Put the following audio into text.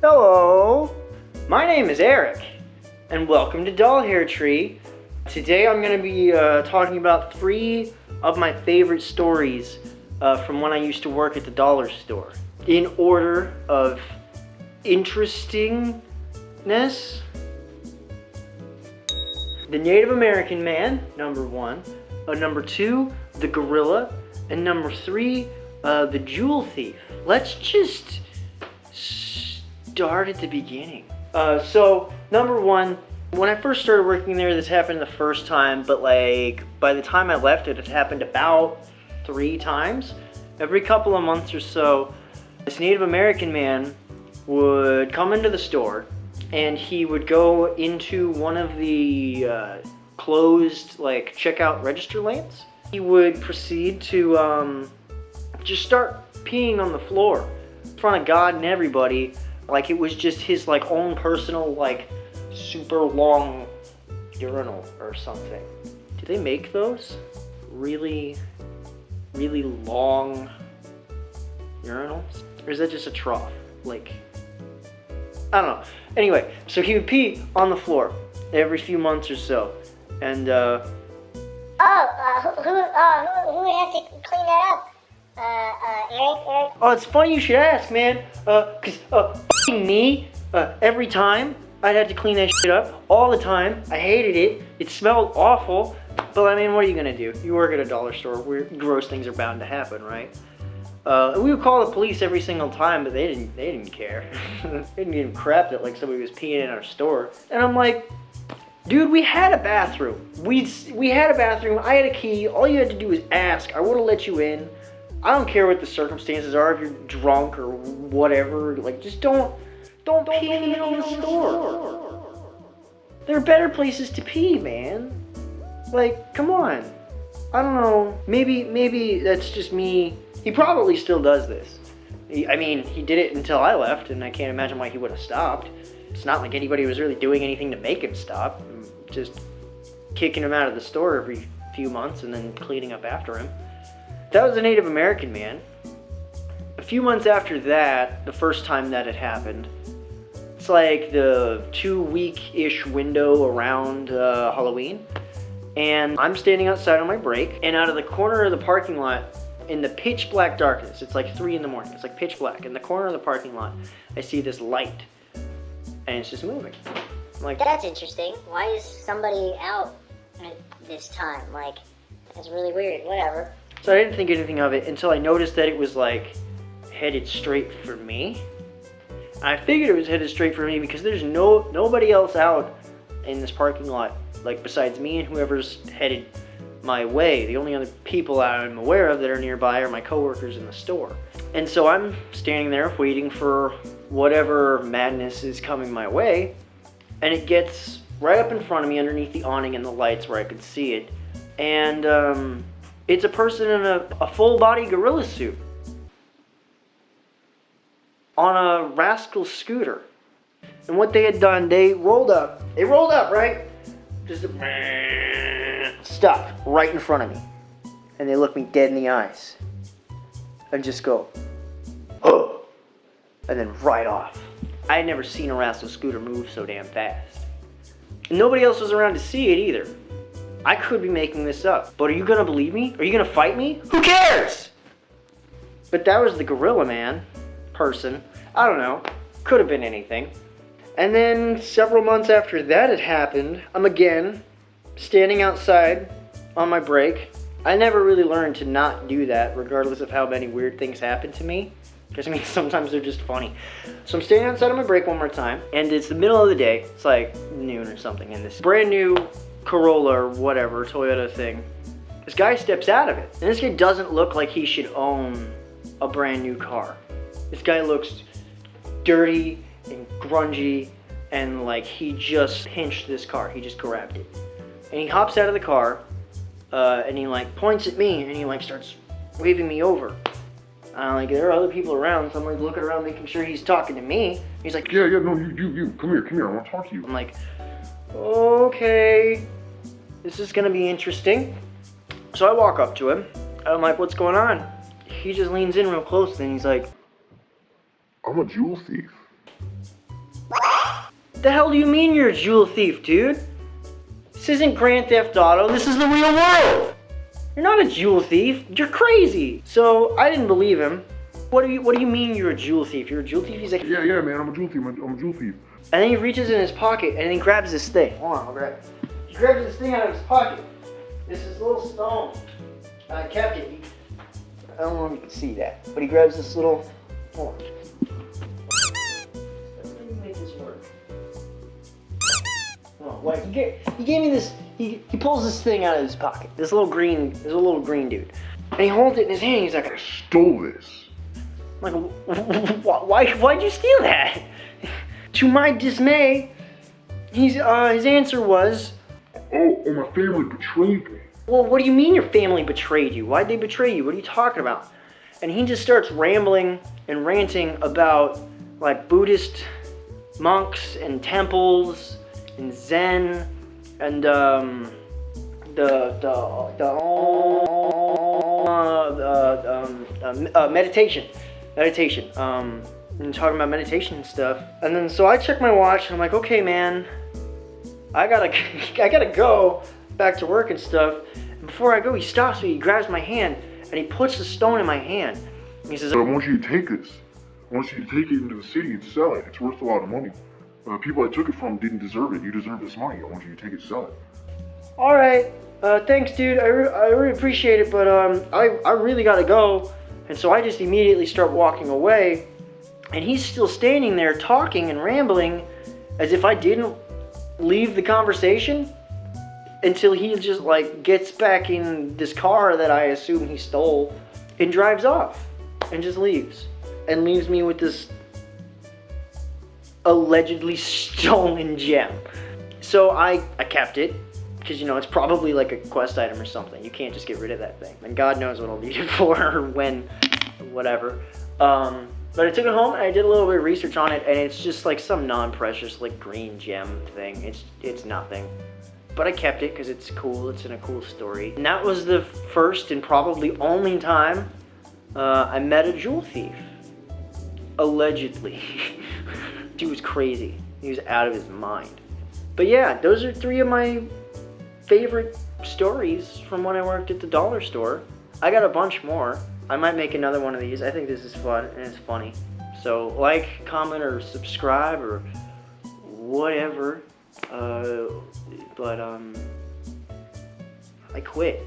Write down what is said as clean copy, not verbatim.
Hello, my name is Eric, and welcome to Doll Hair Tree. Today I'm going to be talking about 3 of my favorite stories from when I used to work at the dollar store. In order of interestingness: the Native American man, number 1, number 2, the gorilla, and number 3, the jewel thief. Let's just start at the beginning. So number 1, when I first started working there, this happened the first time, but like by the time I left, it had happened about 3 times. Every couple of months or so, this Native American man would come into the store, and he would go into one of the closed like checkout register lanes. He would proceed to just start peeing on the floor in front of God and everybody, like it was just his like own personal like super long urinal or something. Do they make those really long urinals, or is that just a trough? Like, I don't know. Anyway, so he would pee on the floor every few months or so, and who would have to clean that up? Eric? oh, it's funny you should ask, man. Cause me, every time I'd have to clean that shit up all the time. I hated it. It smelled awful. But I mean, what are you gonna do? You work at a dollar store where gross things are bound to happen, right? We would call the police every single time, but they didn't care. They didn't give a crap that like somebody was peeing in our store. And I'm like, dude, we had a bathroom. We had a bathroom. I had a key. All you had to do was ask. I would have let you in. I don't care what the circumstances are, if you're drunk or whatever. Like, just don't pee in the middle of the store. There are better places to pee, man. Like, come on. I don't know. Maybe that's just me. He probably still does this. He did it until I left, and I can't imagine why he would have stopped. It's not like anybody was really doing anything to make him stop. Just kicking him out of the store every few months and then cleaning up after him. That was a Native American man. A few months after that, the first time that it happened, it's like the 2-week-ish window around Halloween, and I'm standing outside on my break, and out of the corner of the parking lot, in the pitch black darkness, it's like 3 in the morning, it's like pitch black, in the corner of the parking lot, I see this light, and it's just moving. I'm like, That's interesting. Why is somebody out at this time? Like, that's really weird. Whatever. so I didn't think anything of it until I noticed that it was like headed straight for me. And I figured it was headed straight for me because there's nobody else out in this parking lot, like besides me and whoever's headed my way. The only other people I'm aware of that are nearby are my coworkers in the store. And so I'm standing there waiting for whatever madness is coming my way, and it gets right up in front of me underneath the awning and the lights where I could see it. And it's a person in a full-body gorilla suit on a rascal scooter. And what they had done, they rolled up, right? Just stop right in front of me. And they look me dead in the eyes. And just go, oh, and then right off. I had never seen a rascal scooter move so damn fast. And nobody else was around to see it either. I could be making this up, but are you gonna believe me? Are you gonna fight me? Who cares? But that was the gorilla man, person. I don't know, could have been anything. And then several months after that had happened, I'm again standing outside on my break. I never really learned to not do that, regardless of how many weird things happen to me. Because I mean, sometimes they're just funny. So I'm standing outside on my break one more time, and it's the middle of the day. It's like noon or something, and this brand new Corolla or whatever, Toyota thing, this guy steps out of it. And this guy doesn't look like he should own a brand new car. This guy looks dirty and grungy, and like he just pinched this car. He just grabbed it. And he hops out of the car, and he like points at me, and he like starts waving me over. Like there are other people around, so I'm like looking around making sure he's talking to me. He's like, Yeah, no, you, come here, I want to talk to you. I'm like, okay, this is gonna be interesting. So I walk up to him, and I'm like, what's going on? He just leans in real close, and he's like, I'm a jewel thief. The hell do you mean you're a jewel thief, dude? This isn't Grand Theft Auto, this is the real world. You're not a jewel thief, you're crazy. So I didn't believe him. What do you mean you're a jewel thief? You're a jewel thief? He's like, Yeah, man, I'm a jewel thief. I'm a jewel thief. and then he reaches in his pocket and then he grabs this thing. Hold on, I'll grab it. He grabs this thing out of his pocket. This is a little stone. I kept it. I don't know if you can see that, but he grabs this little. Hold on. Let me make this work. Oh, wait, he gave me this. He pulls this thing out of his pocket. This little green dude, and he holds it in his hand. He's like, I stole this. I'm like, why'd you steal that? To my dismay, his answer was, Oh, my family betrayed me. well, what do you mean your family betrayed you? Why'd they betray you? What are you talking about? And he just starts rambling and ranting about like Buddhist monks and temples and Zen and meditation. And talking about meditation and stuff. And then so I check my watch and I'm like, okay, man, I gotta go back to work and stuff. And before I go, he stops me, he grabs my hand, and he puts the stone in my hand. And he says, But I want you to take this. I want you to take it into the city and sell it. It's worth a lot of money. People I took it from didn't deserve it. You deserve this money. I want you to take it and sell it. all right, thanks, dude. I really appreciate it, but I really gotta go. And so I just immediately start walking away, and he's still standing there talking and rambling as if I didn't leave the conversation until he just like gets back in this car that I assume he stole and drives off and just leaves and leaves me with this allegedly stolen gem. So I kept it because, you know, it's probably like a quest item or something. You can't just get rid of that thing, and God knows what I'll need it for or when, or whatever. But I took it home and I did a little bit of research on it, and it's just like some non-precious like green gem thing. It's nothing. But I kept it because it's cool. It's in a cool story. And that was the first and probably only time I met a jewel thief. Allegedly. He was crazy. He was out of his mind. But yeah, those are 3 of my favorite stories from when I worked at the dollar store. I got a bunch more. I might make another one of these. I think this is fun and it's funny. So like, comment, or subscribe, or whatever. But I quit.